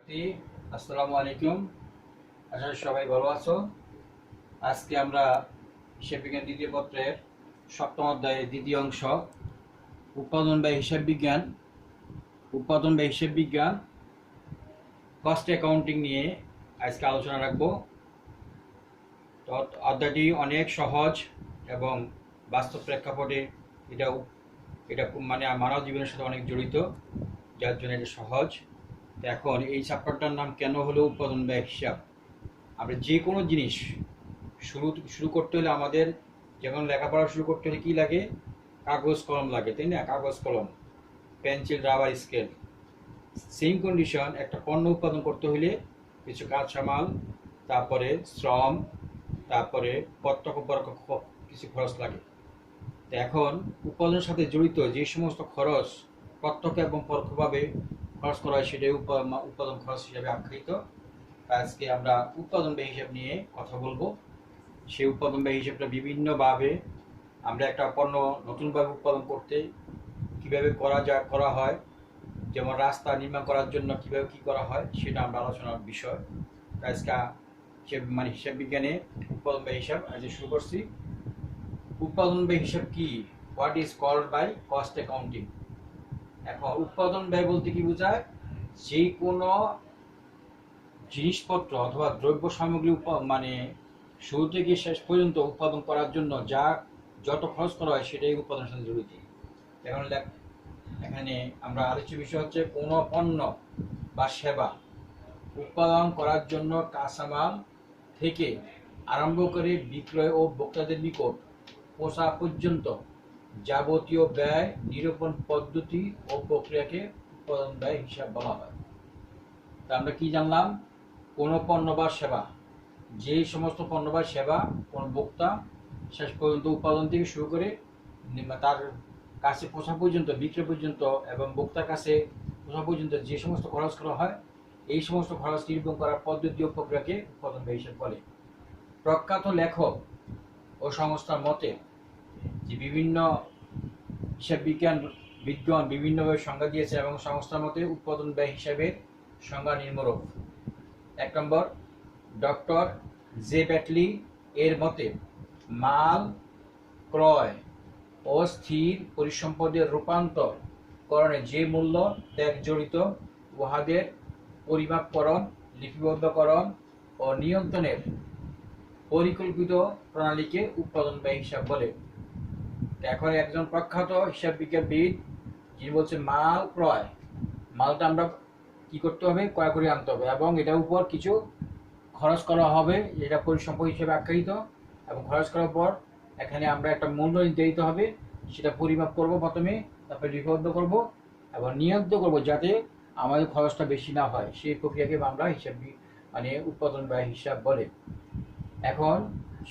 শিক্ষার্থী, আসসালামু আলাইকুম। আশা করি সবাই ভালো আছো। আজকে আমরা হিসাব বিজ্ঞান দ্বিতীয় পত্রের সপ্তম অধ্যায়ের দ্বিতীয় অংশ উৎপাদন বা হিসাব বিজ্ঞান কস্ট অ্যাকাউন্টিং নিয়ে আজকে আলোচনা রাখবো। তো অধ্যায়টি অনেক সহজ এবং বাস্তব প্রেক্ষাপটে এটা এটা মানে মানব জীবনের সাথে অনেক জড়িত, যার জন্য এটা সহজ। তো এখন এই চ্যাপ্টারটার নাম কেন হলো উৎপাদন ব্যয় হিসাব। আমরা যে কোনো জিনিস শুরু করতে হলে আমাদের যেমন লেখাপড়া শুরু করতে হলে কী লাগে? কাগজ কলম লাগে, তাই না? কাগজ কলম, pencil, rubber, scale. Same condition একটা পণ্য উৎপাদন করতে হলে কিছু কাঁচামাল, তারপরে শ্রম, তারপরে প্রত্যক্ষ পরোক্ষ কিছু খরচ লাগে। তো এখন উৎপাদনের সাথে জড়িত যে সমস্ত খরচ প্রত্যক্ষ এবং পরোক্ষভাবে খরচ করা হয় সেটাই উৎপাদন খরচ হিসাবে আখ্যায়িত। আজকে আমরা উৎপাদন ব্যয় হিসাব নিয়ে কথা বলবো। সেই উৎপাদন ব্যয় হিসাবটা বিভিন্নভাবে আমরা একটা পণ্য নতুনভাবে উৎপাদন করতে কিভাবে করা হয়, যেমন রাস্তা নির্মাণ করার জন্য কিভাবে কি করা হয় সেটা আমরা আলোচনার বিষয়। আজকে হিসাব বিজ্ঞানে উৎপাদন ব্যয় হিসাব আজকে শুরু করছি। উৎপাদন ব্যয় হিসাব কি? What is called by cost accounting. এখন উৎপাদন ব্যয় বলতে কি বোঝায়? যে কোনো জিনিসপত্র অথবা দ্রব্য সামগ্রী শুরু থেকে শেষ পর্যন্ত উৎপাদন করার জন্য যত খরচ করা হয় সেটাই উৎপাদনের সাথে জড়িত। এখানে আমরা আলোচ্য বিষয় হচ্ছে কোনো পণ্য বা সেবা উৎপাদন করার জন্য কাঁচামাল থেকে আরম্ভ করে বিক্রয় ও ভোক্তাদের নিকট পৌঁছা পর্যন্ত যাবতীয় ব্যয় নিরূপণ পদ্ধতি ও প্রক্রিয়াকে উৎপাদন ব্যয় হিসাব বলা হয়। তা আমরা কি জানলাম? কোনো পণ্য বা সেবা, যে সমস্ত পণ্য বা সেবা কোন ভোক্তা শেষ পর্যন্ত উৎপাদন থেকে শুরু করে তার কাছে পৌঁছা পর্যন্ত, বিক্রয় পর্যন্ত এবং ভোক্তার কাছে পৌঁছা পর্যন্ত যে সমস্ত খরচ করা হয়, এই সমস্ত খরচ নিরূপণ করার পদ্ধতি ও প্রক্রিয়াকে উৎপাদন ব্যয় হিসাব বলে। প্রখ্যাত লেখক ও সংস্থার মতে যে বিভিন্ন হিসাব বিজ্ঞান বিভিন্নভাবে সংজ্ঞা দিয়েছে এবং সংস্থার মতে উৎপাদন ব্যয় হিসাবের সংজ্ঞা নিম্নরূপ। 1 নম্বর, ডক্টর জে ব্যাটলি এর মতে মাল ক্রয় ও স্থির পরিসম্পদের রূপান্তর করণে যে মূল্য ত্যাগ জড়িত উহাদের পরিমাপকরণ, লিপিবদ্ধকরণ ও নিয়ন্ত্রণের পরিকল্পিত প্রণালীকে উৎপাদন ব্যয় হিসাব বলে। এখন একজন প্রখ্যাত হিসাব বিজ্ঞানবিদ যিনি বলছে মাল ক্রয়, মালটা আমরা কি করতে হবে? ক্রয় করে আনতে হবে এবং এটার উপর কিছু খরচ করা হবে, যেটা পরিসম্পদ হিসেবে আখ্যায়িত। এবং খরচ করার পর এখানে আমরা একটা মূল্য নির্ধারিত হবে, সেটা পরিমাপ করব প্রথমে, তারপরে লিপিবদ্ধ করব এবং নিয়ন্ত্রণ করব যাতে আমাদের খরচটা বেশি না হয়। সেই প্রক্রিয়াকে আমরা উৎপাদন ব্যয় হিসাব বলে। এখন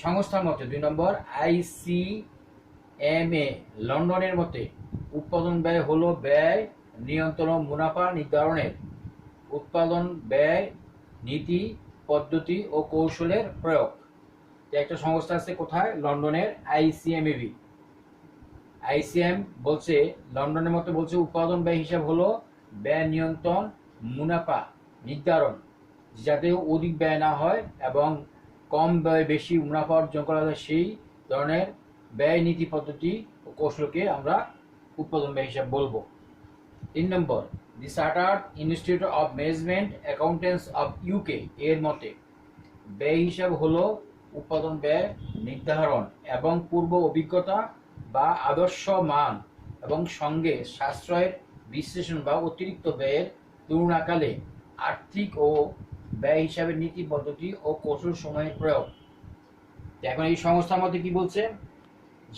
সংস্থার মতে 2 নম্বর, ICMA লন্ডনের মতে উৎপাদন ব্যয় হলো ব্যয় নিয়ন্ত্রণ ও মুনাফা নির্ধারণের উৎপাদন ব্যয় নীতি, পদ্ধতি ও কৌশলের প্রয়োগ। একটা সংস্থা আছে কোথায়? লন্ডনের ICMAB। ICM বলছে, লন্ডনের মতো বলছে উৎপাদন ব্যয় হিসাব হলো ব্যয় নিয়ন্ত্রণ, মুনাফা নির্ধারণ, যাতে অধিক ব্যয় না হয় এবং কম ব্যয় বেশি মুনাফা অর্জন করা যায়, সেই ধরনের ব্যয় নীতি, পদ্ধতি ও কৌশলকে আমরা উৎপাদন ব্যয় হিসাব বলবো। 3 নম্বর, the Chartered Institute of Management Accountants of UK এর মতে ব্যয় হিসাব হলো উৎপাদন ব্যয় নির্ধারণ এবং পূর্ব অভিজ্ঞতা বা আদর্শ মান এবং সঙ্গে সাশ্রয়ের বিশ্লেষণ বা অতিরিক্ত ব্যয়ের তুলনাকালে আর্থিক ও ব্যয় হিসাবের নীতি, পদ্ধতি ও কৌশল সময়ের প্রয়োগ। এখন এই সংস্থার মধ্যে কি বলছে?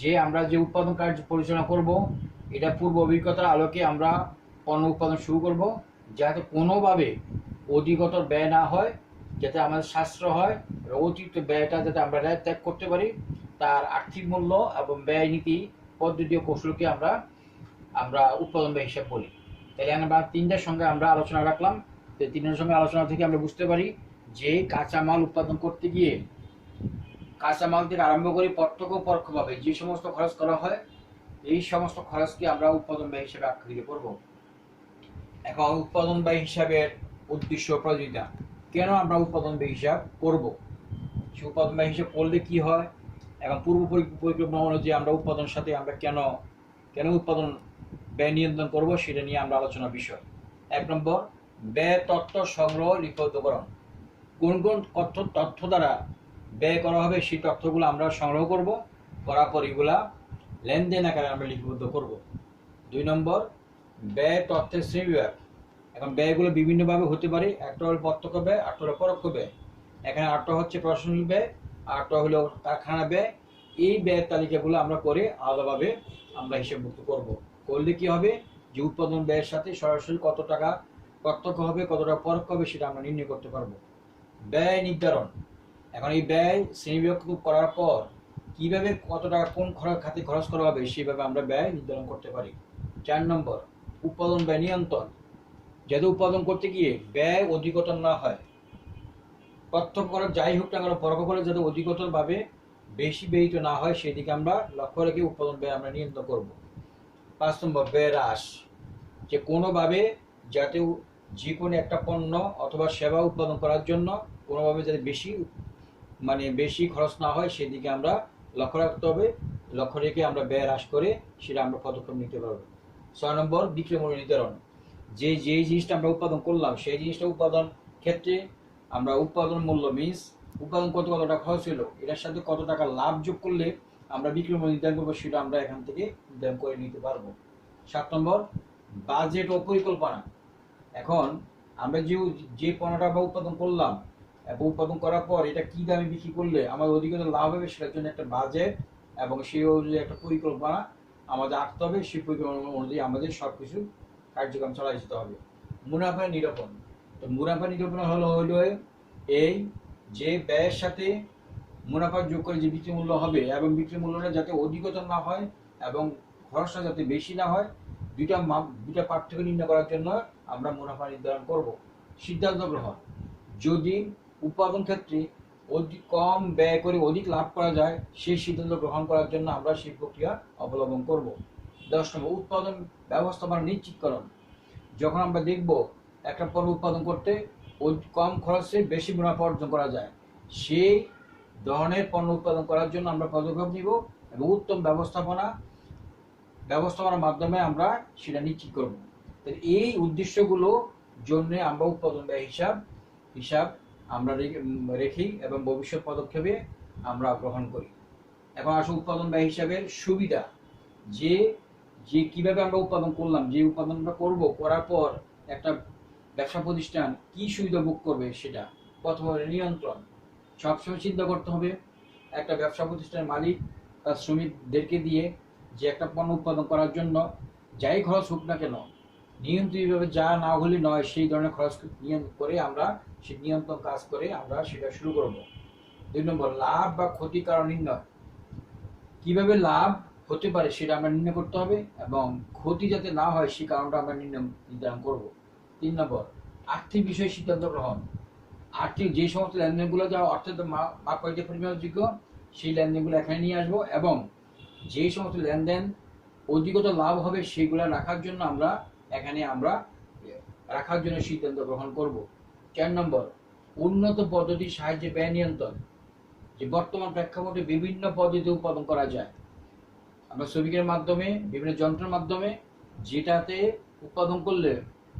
যে আমরা যে উৎপাদন কার্য পরিচালনা করব, এটা পূর্ব অভিজ্ঞতার আলোকে আমরা পণ্য উৎপাদন শুরু করব, যাতে কোনোভাবে অধিকতর ব্যয় না হয়, যাতে আমাদের সাশ্রয় হয়, অতিরিক্ত ব্যয়টা যাতে আমরা ত্যাগ করতে পারি। তার আর্থিক মূল্য এবং ব্যয় নীতি, পদ্ধতি ও কৌশলকে আমরা উৎপাদন ব্যয় হিসাব বলি। তাই আমরা 3টার সঙ্গে আমরা আলোচনা রাখলাম। তো 3টার সঙ্গে আলোচনা থেকে আমরা বুঝতে পারি যে কাঁচামাল উৎপাদন করতে গিয়ে কাঁচামাল থেকে আরম্ভ করে প্রত্যক্ষ পরোক্ষভাবে যে সমস্ত খরচ করা হয়, এই সমস্ত খরচকে আমরা উৎপাদন ব্যয় হিসাবে আখ্যায়িত করব। এখন উৎপাদন ব্যয় হিসাবের উদ্দেশ্য প্রয়োজনীয়তা। কেন আমরা উৎপাদন ব্যয় হিসাব করব, সে উৎপাদন ব্যয় হিসাব করলে কি হয় এবং পূর্ব পরিকল্পনা অনুযায়ী আমরা উৎপাদনের সাথে আমরা কেন কেন উৎপাদন ব্যয় নিয়ন্ত্রণ করব সেটা নিয়ে আমরা আলোচনার বিষয়। 1 নম্বর, ব্যয় তথ্য সংগ্রহ লিপিবদ্ধকরণ। কোন কোন তথ্য দ্বারা ব্যয় করা হবে সেই তথ্যগুলো আমরা সংগ্রহ করব, করার পর এগুলা লেনদেন আকারে আমরা লিপিবদ্ধ করব। 2 নম্বর, ব্যয় তথ্যের শ্রেণীবিভাগ। এখন ব্যয়গুলো বিভিন্নভাবে হতে পারে, একটা হলো প্রত্যক্ষ ব্যয়, আরেকটা হলো পরোক্ষ ব্যয়। এখানে আরেকটা হচ্ছে প্রশাসনিক ব্যয়, আরেকটা হলো কারখানা ব্যয়। এই ব্যয়ের তালিকাগুলো আমরা করে আলাদাভাবে আমরা হিসাবভুক্ত করব। করলে কি হবে, যে উৎপাদন ব্যয়ের সাথে সরাসরি কত টাকা প্রত্যক্ষ হবে, কত টাকা পরোক্ষ হবে সেটা আমরা নির্ণয় করতে পারবো। ব্যয় নির্ধারণ। এখন এই ব্যয় শ্রেণীবিভাগ করার পর কিভাবে কত টাকা কোন খাতে খরচ করা হবে সেভাবে আমরা ব্যয় নির্ধারণ করতে পারি। 4 নম্বর, উৎপাদন ব্যয় নিয়ন্ত্রণ। যাতে উৎপাদন করতে গিয়ে ব্যয় অধিকতর না হয়, প্রত্যক্ষ করা যাই হোক না কেন পরোক্ষ করে যাতে অধিকতর ভাবে বেশি ব্যয়িত না হয় সেদিকে আমরা লক্ষ্য রেখে উৎপাদন ব্যয় আমরা নিয়ন্ত্রণ করব। 5 নম্বর, ব্যয় হ্রাস। যে কোনোভাবে যাতে যে কোনো একটা পণ্য অথবা সেবা উৎপাদন করার জন্য কোনোভাবে যাতে বেশি খরচ না হয় সেদিকে আমরা লক্ষ্য রাখতে হবে। লক্ষ্য রেখে আমরা ব্যয় হ্রাস করে সেটা আমরা পদক্ষেপ নিতে পারবো। 6 নম্বর, বিক্রয় মূল্য নির্ধারণ। যে জিনিসটা আমরা উৎপাদন করলাম সেই জিনিসটা উৎপাদন ক্ষেত্রে আমরা উৎপাদন মূল্য মিন্স উৎপাদন কত টাকা খরচ হলো, এটার সাথে কত টাকা লাভ যোগ করলে আমরা বিক্রয় মূল্য নির্ধারণ করবো সেটা আমরা এখান থেকে নির্ধারণ করে নিতে পারবো। 7 নম্বর, বাজেট ও পরিকল্পনা। এখন আমরা যে পণ্যটা আমরা উৎপাদন করলাম এবং উৎপাদন করার পর এটা কি দামে বিক্রি করলে আমাদের অধিকতর লাভ হবে সেটার জন্য একটা বাজেট এবং সেই অনুযায়ী একটা পরিকল্পনা আমাদের আঁকতে হবে। সেই পরিকল্পনা অনুযায়ী আমাদের সবকিছু কার্যক্রম চালাই যেতে হবে। মুনাফা নিরূপণ। তো মুনাফা নিরূপণ হলো এই যে ব্যয়ের সাথে মুনাফা যোগ করে যে বিক্রি মূল্য হবে এবং বিক্রি মূল্যটা যাতে অধিকতর না হয় এবং খরচটা যাতে বেশি না হয়, দুইটা পার্থক্য নির্ণয় করার জন্য আমরা মুনাফা নির্ধারণ করব। সিদ্ধান্ত গ্রহণ। যদি উৎপাদন ক্ষেত্রে অধিক কম ব্যয় করে অধিক লাভ করা যায় সেই সিদ্ধান্ত গ্রহণ করার জন্য আমরা সেই প্রক্রিয়া অবলম্বন করব। 10 নম্বর, উৎপাদন ব্যবস্থাপনা নিশ্চিতকরণ। যখন আমরা দেখব একটা পণ্য উৎপাদন করতে কম খরচে বেশি মুনাফা অর্জন করা যায়, সেই ধরনের পণ্য উৎপাদন করার জন্য আমরা পদক্ষেপ নিব এবং উত্তম ব্যবস্থাপনার মাধ্যমে আমরা সেটা নিশ্চিত করব। এই উদ্দেশ্যগুলো জন্য আমরা উৎপাদন ব্যয় হিসাব আমরা রেখি এবং ভবিষ্যৎ পদক্ষেপে আমরা গ্রহণ করি। এখন আসলে উৎপাদন ব্যয় হিসাবের সুবিধা, যে কিভাবে আমরা উৎপাদন করলাম, যে উৎপাদন আমরা করবো, করার পর একটা ব্যবসা প্রতিষ্ঠান কি সুবিধা ভোগ করবে সেটা। প্রথমে নিয়ন্ত্রণ। সবসময় চিন্তা করতে হবে একটা ব্যবসা প্রতিষ্ঠানের মালিক তার শ্রমিকদেরকে দিয়ে যে একটা পণ্য উৎপাদন করার জন্য যাই খরচ হোক না কেন নিয়ন্ত্রিতভাবে যা না হলে নয় সেই ধরনের খরচ করে আমরা সেই নিয়ন্ত্রণ কাজ করে আমরা সেটা শুরু করব। 2 নম্বর, লাভ বা ক্ষতির কারণ নির্ণয়। কিভাবে লাভ হতে পারে সেটা আমরা নির্ণয় করতে হবে এবং ক্ষতি যাতে না হয় সেই কারণটা আমরা নির্ধারণ করব। 3 নম্বর, আর্থিক বিষয়ে সিদ্ধান্ত গ্রহণ। আর্থিক যে সমস্ত লেনদেনগুলো যা অর্থের মাপকাঠিতে পরিমাণযোগ্য সেই লেনদেনগুলো এখানে নিয়ে আসবো এবং যেই সমস্ত লেনদেন অধিকতর লাভ হবে সেগুলো রাখার জন্য রাখার জন্য সিদ্ধান্ত গ্রহণ করব। 4 নম্বর, উন্নত পদ্ধতির সাহায্যে ব্যয় নিয়ন্ত্রণ। যে বর্তমান প্রেক্ষাপটে বিভিন্ন পদ্ধতি উৎপাদন করা যায়, আমরা শ্রমিকের মাধ্যমে বিভিন্ন যন্ত্রের মাধ্যমে, যেটাতে উৎপাদন করলে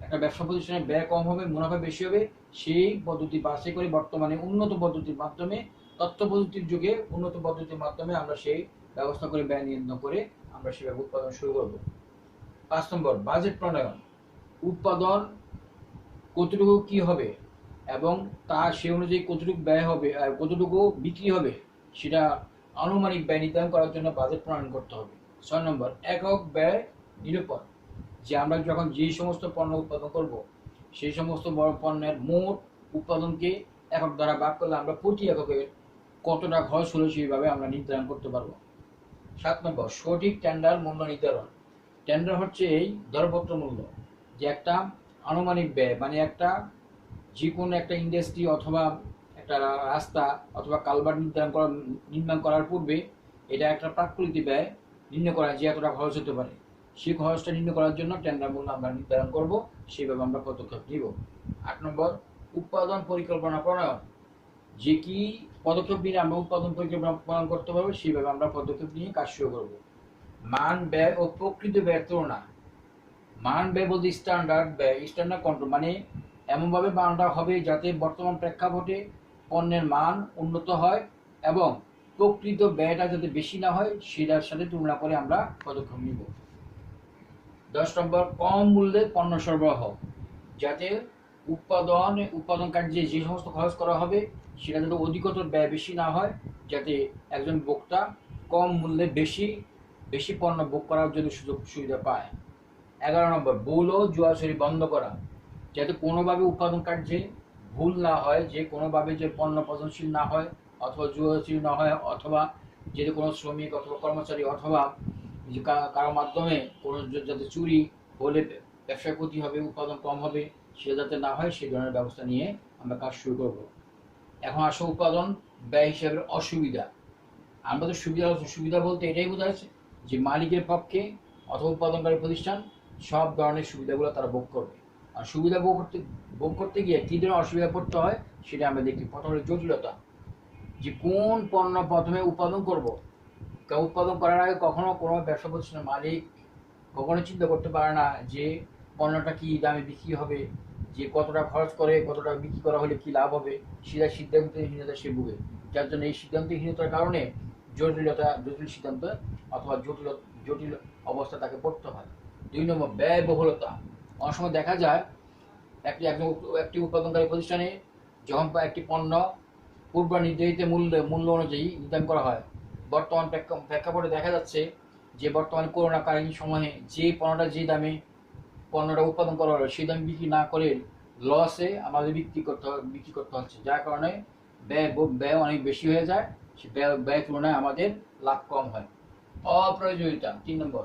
একটা ব্যবসা প্রতিষ্ঠানের ব্যয় কম হবে, মুনাফা বেশি হবে, সেই পদ্ধতি বাছাই করে বর্তমানে উন্নত পদ্ধতির মাধ্যমে তথ্য প্রযুক্তির যুগে উন্নত পদ্ধতির মাধ্যমে আমরা সেই ব্যবস্থা করে ব্যয় নিয়ন্ত্রণ করে আমরা সেভাবে উৎপাদন শুরু করব। 5 নম্বর, বাজেট প্রণয়ন। উৎপাদন কতটুকু কি হবে এবং সে অনুযায়ী কতটুকু ব্যয় হবে আর কতটুকু বিক্রি হবে সেটা আনুমানিক ব্যয় নির্ধারণ করার জন্য বাজেট প্রণয়ন করতে হবে। 6 নম্বর, একক ব্যয় নিরূপণ। যে আমরা যখন যে সমস্ত পণ্য উৎপাদন করব সেই সমস্ত বড় পণ্যের মোট উৎপাদনকে একক দ্বারা ভাগ করলে আমরা প্রতি এককে কতটা খরচ হলো সেইভাবে আমরা নির্ধারণ করতে পারবো। 7 নম্বর, সঠিক টেন্ডার মূল্য নির্ধারণ। টেন্ডার হচ্ছে এই দরপত্র মূল্য, যে একটা আনুমানিক ব্যয়, একটা যে কোনো একটা ইন্ডাস্ট্রি অথবা একটা রাস্তা অথবা কালভার্ট নির্মাণ করার পূর্বে এটা একটা প্রাকৃতিক ব্যয় নির্ণয় করা যে এতটা খরচ হতে পারে, সেই খরচটা নির্ণয় করার জন্য টেন্ডার মূল্য আমরা নির্ধারণ করব সেইভাবে আমরা পদক্ষেপ নিব। 8 নম্বর, উৎপাদন পরিকল্পনা প্রণয়ন। যে কি পদক্ষেপ নিয়ে আমরা উৎপাদন পরিকল্পনা প্রণয়ন করতে পারবো সেইভাবে আমরা পদক্ষেপ নিয়ে কাজ শুরু করব। মান ব্যয় ও প্রকৃত ব্যয়ের তুলনা। মান ব্যয় বলতে স্ট্যান্ডার্ড ব্যয়, স্ট্যান্ডার্ড কন্ট্রোল, মানে এমনভাবে মানটা হবে যাতে বর্তমান প্রেক্ষাপটে পণ্যের মান উন্নত হয় এবং প্রকৃত ব্যয়টা যাতে বেশি না হয় সেটার সাথে তুলনা করে আমরা পদক্ষেপ নিব। 10 নম্বর, কম মূল্যে পণ্য সরবরাহ। যাতে উৎপাদন কার্যে যে সমস্ত খরচ করা হবে সেটা যাতে অধিকতর ব্যয় বেশি না হয়, যাতে একজন ভোক্তা কম মূল্যে বেশি পণ্য ভোগ করার জন্য সুযোগ সুবিধা পায়। 11 নম্বর, ভুল ও জুয়াচুরি বন্ধ করা। যাতে কোনোভাবে উৎপাদন কার্যে ভুল না হয়, যে কোনোভাবে যে পণ্য পচনশীল না হয় অথবা জুয়াচুরি না হয়, অথবা যদি কোনো শ্রমিক অথবা কর্মচারী অথবা যে কারো মাধ্যমে কোনো যাতে চুরি হলে ব্যবসায় ক্ষতি হবে, উৎপাদন কম হবে, সে যাতে না হয় সেই ধরনের ব্যবস্থা নিয়ে আমরা কাজ শুরু করব। এখন আসো উৎপাদন ব্যয় হিসাবে অসুবিধা। আমরা তো সুবিধা বলতে এটাই বোঝাচ্ছে যে মালিকের পক্ষে অথবা উৎপাদনকারী প্রতিষ্ঠান সব ধরনের সুবিধাগুলো তারা ভোগ করবে। আর সুবিধা ভোগ করতে গিয়ে কী ধরনের অসুবিধা পড়তে হয় সেটা আমরা দেখি। প্রথমে জটিলতা, যে কোন পণ্য প্রথমে উৎপাদন করব। উৎপাদন করার আগে কখনো কোনো ব্যবসা প্রতিষ্ঠানের মালিক কখনো চিন্তা করতে পারে না যে পণ্যটা কি দামে বিক্রি হবে, যে কতটা খরচ করে কতটা বিক্রি করা হলে কি লাভ হবে, সেটা সিদ্ধান্তহীনতা সে ভুগে। যার জন্য এই সিদ্ধান্তহীনতার কারণে জটিল সিদ্ধান্ত অথবা জটিল অবস্থা তাকে পড়তে হয়। 2 নম্বর, ব্যয়বহুলতা। অনেক সময় দেখা যায় একটি উৎপাদনকারী প্রতিষ্ঠানে যখন একটি পণ্য পূর্ব নির্ধারিত মূল্য অনুযায়ী নির্ধারণ করা হয়, বর্তমান প্রেক্ষাপটে দেখা যাচ্ছে যে বর্তমানে করোনাকালীন সময়ে যে পণ্যটা যে দামে পণ্যটা উৎপাদন করা হলো সেই দামে বিক্রি না করে লসে আমাদের বিক্রি করতে হচ্ছে, যার কারণে ব্যয় অনেক বেশি হয়ে যায়। সে ব্যয় তুলনায় আমাদের লাভ কম হয়। অপ্রয়োজনীয়তা। 3 নম্বর,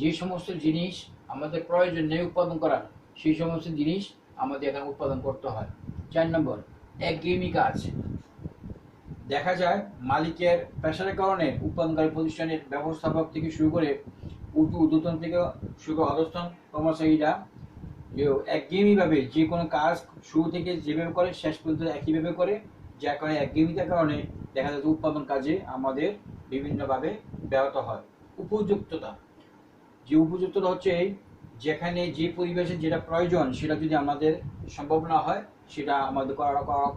যে সমস্ত জিনিস আমাদের প্রয়োজন নেই উৎপাদন করার সেই সমস্ত জিনিস আমাদের এখানে উৎপাদন করতে হয়। 4 নম্বর, একঘেয়েমি কাজ। দেখা যায় মালিকের প্রেশারের কারণে উৎপাদনকারী প্রতিষ্ঠানের ব্যবস্থাপক থেকে শুরু করে ঊর্ধ্বতন থেকে শুরু করে অধস্তন কর্মচারীরা একঘেয়েমিভাবে যে কোনো কাজ শুরু থেকে যেভাবে করে শেষ পর্যন্ত একইভাবে করে, যার কারণে একঘেয়েমিতার কারণে দেখা যাচ্ছে উৎপাদন কাজে আমাদের বিভিন্নভাবে ব্যাহত হয়। উপযুক্ততা হচ্ছে যেখানে যে পরিবেশে যেটা প্রয়োজন সেটা যদি আমাদের সম্ভব না হয় সেটা আমাদের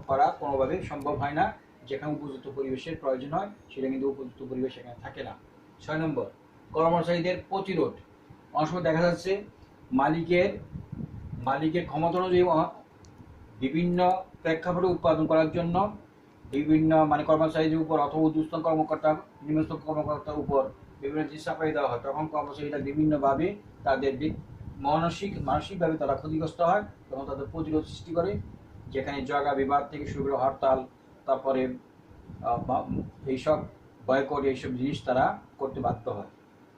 করা কোনোভাবে সম্ভব হয় না। যেখানে উপযুক্ত পরিবেশের প্রয়োজন হয় সেটা কিন্তু উপযুক্ত পরিবেশ এখানে থাকে না। 6 নম্বর, কর্মচারীদের প্রতিরোধ। অনেক সময় দেখা যাচ্ছে মালিকের ক্ষমতা অনুযায়ী বিভিন্ন প্রেক্ষাপটে উৎপাদন করার জন্য বিভিন্ন কর্মচারীদের উপর অথবা ঊর্ধ্বতন কর্মকর্তা নিম্নস্থ কর্মকর্তার উপর বিভিন্ন জিনিস চাপাই দেওয়া হয়। তখন কর্মচারীরা বিভিন্নভাবে তাদের মানসিকভাবে তারা ক্ষতিগ্রস্ত হয় এবং তাদের প্রতিরোধ সৃষ্টি করে, যেখানে জায়গা বিবাদ থেকে শুরু করে হরতাল, তারপরে এইসব বয়কট, এইসব জিনিস তারা করতে বাধ্য হয়।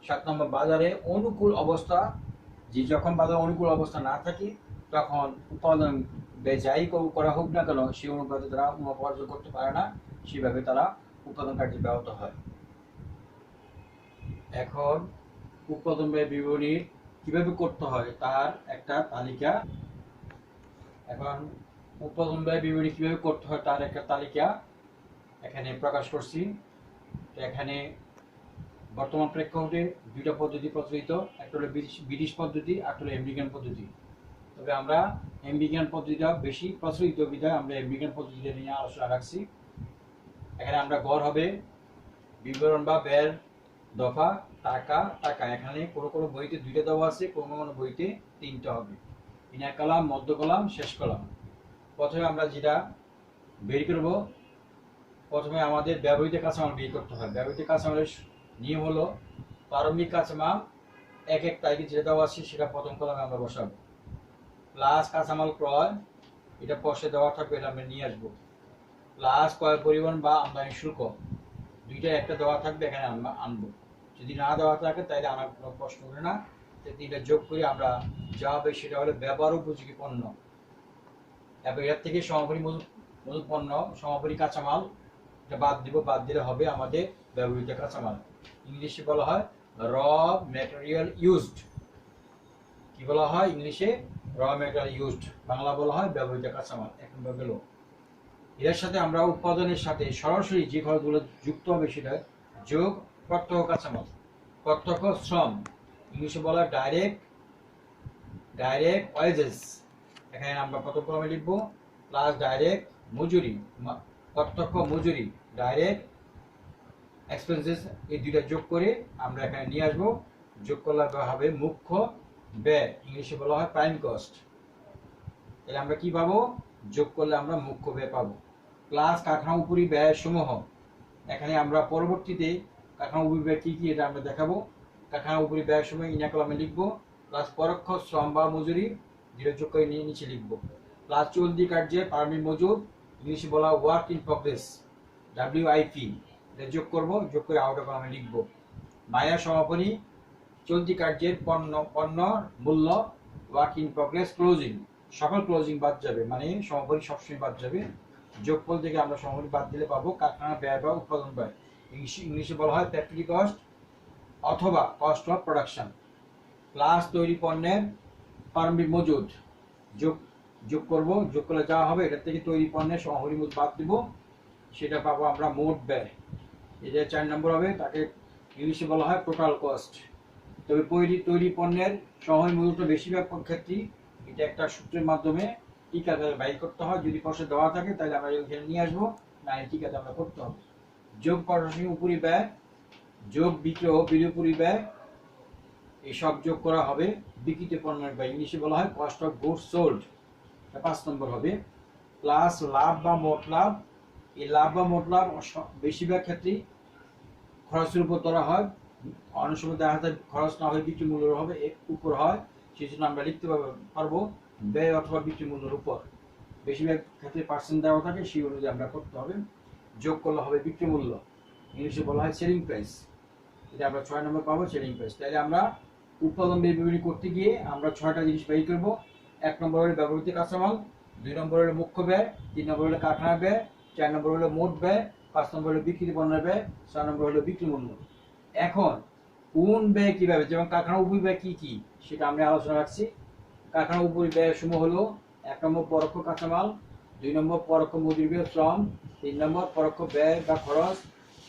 7 নম্বর, বাজারে অনুকূল অবস্থা। যখন বাজারে অনুকূল অবস্থা না থাকে তখন উৎপাদন যাই করা হোক না কেন সেই অনুপাতে তারা উপার্জন করতে পারে না, সেভাবে তারা উৎপাদন কার্যে ব্যাহত হয়। এখন উৎপাদন ব্যয় বিবরণী কিভাবে করতে হয় তার একটা তালিকা। এখন উৎপাদন ব্যয় বিবরণী কিভাবে করতে হয় তার একটা তালিকা এখানে প্রকাশ করছি। এখানে বর্তমান প্রেক্ষাপটে 2টা পদ্ধতি প্রচলিত, একটা হলো ব্রিটিশ পদ্ধতি, একটা হলো আমেরিকান পদ্ধতি। তবে আমরা আমেরিকান পদ্ধতিটা বেশি প্রচলিত বিধায় আমরা আমেরিকান পদ্ধতিটা নিয়ে আলোচনা রাখছি। এখানে আমরা গড় হবে বিবরণ বা ব্যয়ের দফা টাকা। এখানে কোনো বইতে 2টা দেওয়া আছে, কোনো বইতে 3টা হবে। ইনার কলাম, মধ্য কলাম, শেষ কলাম। প্রথমে আমরা যেটা বের করব, প্রথমে আমাদের ব্যবহৃত কাঁচামাল বের করতে হয়। ব্যবহৃত কাঁচামালের নিয়ম হলো প্রারম্ভিক কাঁচামাল 1 তারিখে যেটা দেওয়া আছে সেটা প্রথম কলামে আমরা বসাবো, প্লাস কাঁচামাল ক্রয়, এটা পয়সা দেওয়া থাকবে, এটা আমরা নিয়ে আসবো, প্লাস ক্রয় পরিবহন বা আমদানি শুল্ক, 2টা একটা দেওয়া থাকবে, এখানে আমরা আনবো। যদি না দেওয়া থাকে তাহলে আনার কোনো প্রশ্ন ওঠে না। 3টা যোগ করে আমরা যা হবে সেটা হলো ব্যবহার উপযোগী পণ্য। এবার এর থেকে সমাপনী মজুত পণ্য, সমাপনী কাঁচামাল এটা বাদ দিলে হবে আমাদের ব্যবহৃত কাঁচামাল। ইংলিশে বলা হয় র ম্যাটেরিয়াল ইউজড। কি বলা হয় ইংলিশে? র মেটেরিয়াল ইউজড, বাংলা বলা হয় ব্যবহৃত কাঁচামাল। এক নম্বর গেল। এর সাথে আমরা উৎপাদনের সাথে সরাসরি যে খরচগুলো যুক্ত হবে সেটা যোগ প্রত্যক্ষ কাঁচামাল, প্রত্যক্ষ শ্রম, ইংলিশে বলা হয় ডাইরেক্ট ওয়েজেস। এখানে আমরা প্রথম কলমে লিখবো প্লাস ডাইরেক্ট মজুরি, প্রত্যক্ষ মজুরি, ডাইরেক্ট এক্সপেন্সেস, এই দুইটা যোগ করে আমরা এখানে নিয়ে আসবো। যোগ করলে হবে মুখ্য ব্যয়, ইংলিশে বলা হয় প্রাইম কস্ট। তাহলে আমরা কি পাবো? যোগ করলে আমরা মুখ্য ব্যয় পাবো। প্লাস কারখানা উপরি ব্যয় সমূহ, এখানে আমরা পরবর্তীতে কারখানা উপরি ব্যয় কি কি এটা আমরা দেখাবো। কারখানা উপরি ব্যয় সমূহ ইনা কলমে লিখবো, প্লাস পরোক্ষ শ্রম বা মজুরি দুটো যোগ করে নিয়ে নিচে লিখবো। প্লাস চলতি কার্যে পারমিট মজুর, ইংলিশে বলা ওয়ার্ক ইন প্রগ্রেস, WIP, এটা যোগ করবো, যোগ করে আউটার কলমে লিখবো। মায়া সমাপনী, চলতি কার্যের পণ্য মূল্য, ওয়ার্ক ইন প্রগ্রেস, ক্লোজিং, সকল ক্লোজিং বাদ যাবে, মানে সমাপনী সবসময় বাদ যাবে। যোগফল থেকে আমরা সমাপনী বাদ দিলে পাবো কারখানা ব্যয় বা উৎপাদন ব্যয়, ইংলিশে বলা হয় ফ্যাক্টরি কস্ট অথবা কস্ট অফ প্রোডাকশন। প্লাস তৈরি পণ্যের প্রারম্ভিক মজুদ, যোগ করব, যোগ করলে যা হবে এটা থেকে তৈরি পণ্যের সমাপনী মজুদ বাদ দিব, সেটা পাবো আমরা মোট ব্যয়। এটা 4 নম্বর হবে, তাকে ইংলিশে বলা হয় টোটাল কস্ট। তবে তৈরি পণ্যের সমাপনী মজুদটা বেশিরভাগ ক্ষেত্রেই এটা একটা সূত্রের মাধ্যমে টিকাতে বাইর করতে হয়। যদি প্রশ্নে দেওয়া থাকে তাহলে আমরা এখানে নিয়ে আসবো, না টিকাতে আমরা করতে হবে। যোগ প্রশাসনিক উপরি ব্যয়, যোগ বিক্রয় ও বিক্রয়োপরি ব্যয়, এইসব যোগ করা হবে বিক্রিত পণ্যের ব্যয়, ইংলিশে বলা হয় কস্ট অফ গুডস সোল্ড, 5 নম্বর হবে। প্লাস লাভ বা মোট লাভ, এই লাভ বা মোট লাভ বেশিরভাগ ক্ষেত্রেই খরচের উপর ধরা হয়, অনেক সময় দেখা যায় খরচ না হয় বিক্রি মূল্যের হবে উপর হয়, সেই জন্য আমরা লিখতে পারবো ব্যয় অথবা বিক্রি মূল্যের উপর। বেশিরভাগ ক্ষেত্রে পার্সেন্ট দেওয়া থাকে, সেই অনুযায়ী আমরা করতে হবে। যোগ করলে হবে বিক্রি মূল্য, ইংলিশে বলা হয় সেলিং প্রাইস, এটা আমরা 6 নম্বর পাবো সেলিং প্রাইস। তাহলে আমরা উৎপাদন ব্যয় বিবরণী করতে গিয়ে আমরা 6টা জিনিস বের করবো। 1 নম্বর হলো ব্যবহৃত কাঁচামাল, 2 নম্বর হলো মুখ্য ব্যয়, 3 নম্বর হলো কারখানা ব্যয়, 4 নম্বর হলো মোট ব্যয়, 5 নম্বর হলো বিক্রিত পণ্যের ব্যয়, 6 নম্বর হলো বিক্রি মূল্য। এখন কোন ব্যয় কিভাবে, যেমন কারখানা উপরি ব্যয় কি কি সেটা আমরা আলোচনা রাখছি। কারখানা উপরি ব্যয় সমূহ হলো 1 নম্বর পরোক্ষ কাঁচামাল, 2 নম্বর পরোক্ষ মজুরি শ্রম, 3 নম্বর পরোক্ষ ব্যয় বা খরচ,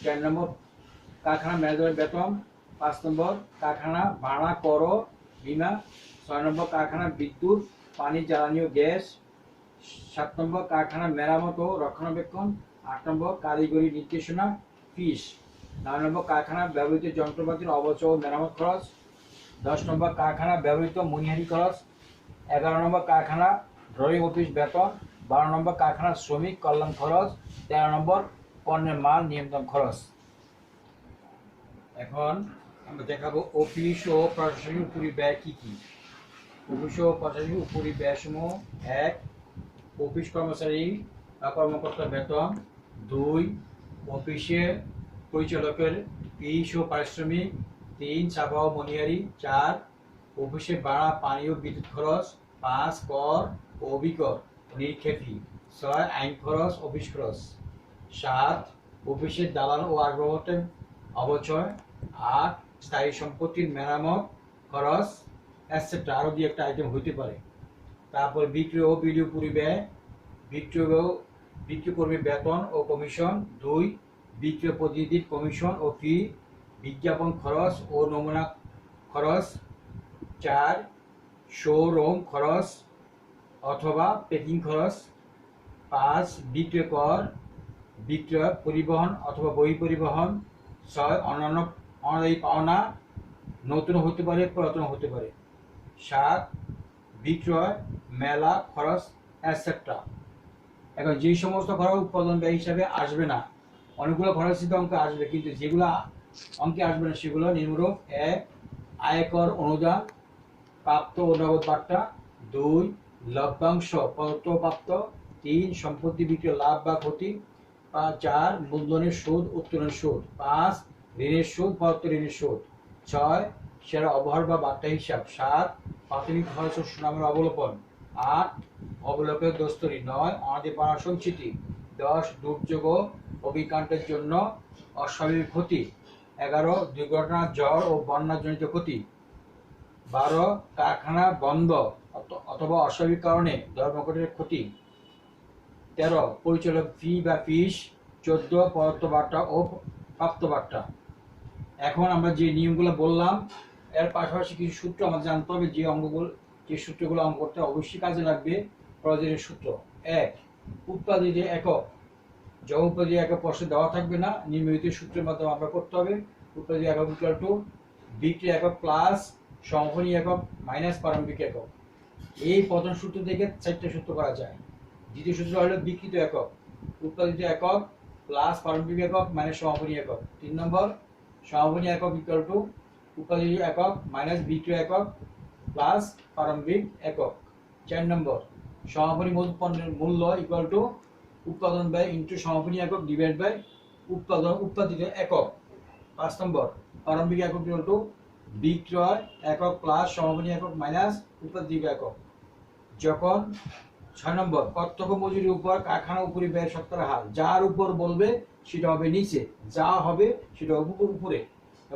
4 নম্বর কারখানা ম্যানেজারের বেতন, 5 নম্বর কারখানা ভাড়া কর বীমা, 6 নম্বর কারখানা বিদ্যুৎ পানি জ্বালানি ও গ্যাস, 7 নম্বর কারখানা মেরামত ও রক্ষণাবেক্ষণ, 8 নম্বর কারিগরি নির্দেশনা ফিস, 9 নম্বর কারখানা ব্যবহৃত যন্ত্রপাতির অবচয় ও মেরামত খরচ, 10 নম্বর কারখানা ব্যবহৃত মনিহারি খরচ, 11 নম্বর কারখানা ড্রয়িং অফিস বেতন, 12 নম্বর কারখানা শ্রমিক কল্যাণ খরচ, 13 নম্বর পণ্যের মান নিয়ন্ত্রণ খরচ। এখন আমরা দেখাবো অফিস ও প্রশাসনিক উপরি ব্যয় কি কি। অফিস ও প্রশাসনিক উপরি ব্যয় সমূহ: 1 অফিস কর্মচারী বা কর্মকর্তার বেতন, 2 অফিসের পরিচালকের ফিস ও পারিশ্রমিক, 3 চাঁদা ও মনিহারি, 4 অফিসে ভাড়া পানি ও বিদ্যুৎ খরচ, 5 কর ও অবিকর নিরীক্ষা ফি, 6 আইন খরচ অফিস খরচ, 7 অফিসের দালাল ও আসবাবপত্রের অবচয়, 8 স্থায়ী সম্পত্তির মেরামত খরচ এটসেট্রা, আরও 2-1টা আইটেম হইতে পারে। তারপর বিক্রয় ও বিক্রয়োপরি ব্যয়, বিক্রয় কর্মীর বেতন ও কমিশন, 2 বিক্রয় প্রতিনিধির কমিশন ও ফি, বিজ্ঞাপন খরচ ও নমুনা খরচ, 4 শোরুম খরচ অথবা প্যাকিং খরচ, 5 বিক্রয় কর, বিক্রয় পরিবহন অথবা বহি পরিবহন, 6 অন্যান্য অনাদায়ী পাওনা, নতুন হতে পারে পুরাতন হতে পারে, 7 বিক্রয় মেলা খরচ এটসেট্রা। এখন যে সমস্ত খরচ উৎপাদন ব্যয় হিসাবে আসবে না, অনেকগুলো খরচিত অঙ্কে আসবে, কিন্তু যেগুলো অঙ্কে আসবে না সেগুলো নিম্নরূপ: 1 আয়কর অনুদান প্রাপ্ত ও নগদ বার্তা, 2 লভ্যাংশ পত্রপ্রাপ্ত, 3 সম্পত্তি বিক্রয় লাভ বা ক্ষতি, 4 মূলধনের সুদ উত্তোলনের সুদ, 5 ঋণের সুদ পদার্থ ঋণের সুদ, 6 সেরা অবহার বা বার্তা হিসাব, 7 প্রাথমিক খরচ ও সুনামের অবলোপন, 8 অবলোকের দস্তরি, 9 অনাদিপানা সঞ্চিতি, 10 দুর্যোগ ও অগ্নিকাণ্ডের জন্য অস্বাভাবিক ক্ষতি, 11 দুর্ঘটনা জ্বর ও বন্যাজনিত ক্ষতি, 12 কারখানা বন্ধ অথবা অস্বাভাবিক কারণে ধর্মঘটের ক্ষতি। 13 পরিচালক ফি বা ফিস। 14 প্রদত্ত বার্তা ও প্রাপ্ত বার্তা। এখন আমরা যে নিয়মগুলো বললাম এর পাশাপাশি কিছু সূত্র আমাদের জানতে হবে, যে সূত্রগুলো অঙ্ক করতে অবশ্যই কাজে লাগবে। প্রয়োজনীয় সূত্র: 1 উৎপাদিত একক। যখন উৎপাদিত একক প্রশ্নে দেওয়া থাকবে না, নিম্নলিখিত সূত্রের মাধ্যমে আমরা করতে হবে। উৎপাদিত একক ইকুয়াল টু বিক্রিয়া একক প্লাস সমাপনী একক মাইনাস প্রারম্ভিক একক। এই প্রথম সূত্র থেকে 4টে সূত্র করা যায়। দ্বিতীয় সূত্র হলো বিক্রিত একক, উৎপাদিত একক প্লাস প্রারম্ভিক একক মাইনাস সমাপনী একক। 3 নম্বর সমাপনী একক ইকুয়াল টু উৎপাদিত একক মাইনাস বিক্রিয় একক প্লাস প্রারম্ভিক একক। 4 নম্বর সমাপনী মজুত পণ্যের মূল্য ইকুয়াল টু উৎপাদন ব্যয় ইন্টু সমাপনী একক ডিভাইড বাই উৎপাদিত একক। 5 নম্বর প্রারম্ভিক একক ইকুয়াল টু বিক্রয় একক প্লাস সমাপনী একক মাইনাস উৎপাদিত একক। যখন 6 নম্বর প্রত্যক্ষ মজুরির উপর কারখানা উপরি ব্যয়ের শতকরা হার, যার উপর বলবে সেটা হবে নিচে, যা হবে সেটা হবে উপরে।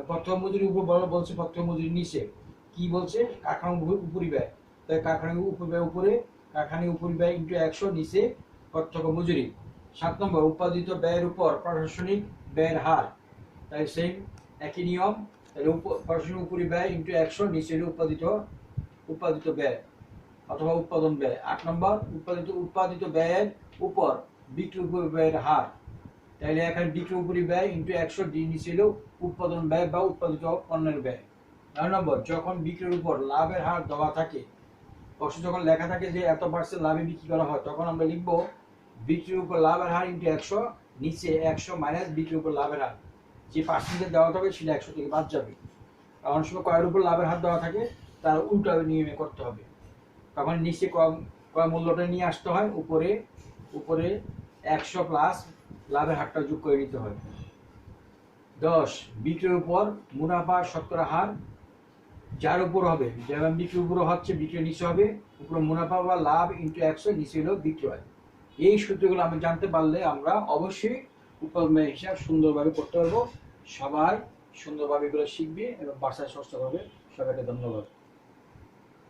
প্রত্যক্ষ মজুরির উপর বলছে প্রত্যক্ষ মজুরি নিচে, কি বলছে কারখানা উপরি ব্যয়, তাই কারখানা উপরি ব্যয় উপরে, কারখানা উপরি ব্যয় ইন্টু 100 নিচে প্রত্যক্ষ মজুরি। 7 নম্বর উৎপাদিত ব্যয়ের উপর প্রশাসনিক ব্যয়ের হার, তাই সেম একই নিয়ম, তাহলে প্রশাসনিক উপরি ব্যয় ইন্টু 100 নিচে উৎপাদিত ব্যয় অথবা উৎপাদন ব্যয়। 8 নম্বর উৎপাদিত ব্যয়ের উপর বিক্রি উপরি ব্যয়ের হার, তাহলে এখানে বিক্রি উপরি ব্যয় ইন্টু 100 নিচে হলো উৎপাদন ব্যয় বা উৎপাদিত পণ্যের ব্যয়। 9 নম্বর যখন বিক্রির উপর লাভের হার দেওয়া থাকে, প্রশ্ন যখন লেখা থাকে যে এত % লাভে বিক্রি করা হয়, তখন আমরা লিখবো বিক্রির উপর লাভের হার ইন্টু 100 নিচে 100 মাইনাস বিক্রির উপর লাভের হার। যে পার্সেন্টেজ দেওয়া থাকবে সেটা 100 থেকে বাদ যাবে। অনেক সময় কয়ের উপর লাভের হার দেওয়া থাকে, তার উল্টা নিয়মে করতে হবে। তখন নিচে কয় মূল্যটা নিয়ে আসতে হয়, উপরে 100 প্লাস লাভের হারটা যোগ করে নিতে হয়। 10 বিক্রির উপর মুনাফা শতকরা হার, যার উপর হবে, যেমন বিক্রির উপর হচ্ছে বিক্রির নিচে হবে উপরে মুনাফা বা লাভ ইন্টু 100 নিচে হলো বিক্রয়। এই সূত্রগুলো আমি জানতে পারলে আমরা অবশ্যই উৎপাদন ব্যয় হিসাব সুন্দরভাবে করতে পারবো। সবাই সুন্দরভাবে এগুলো শিখবে এবং বাসায় চর্চা করবে। সবাইকে ধন্যবাদ।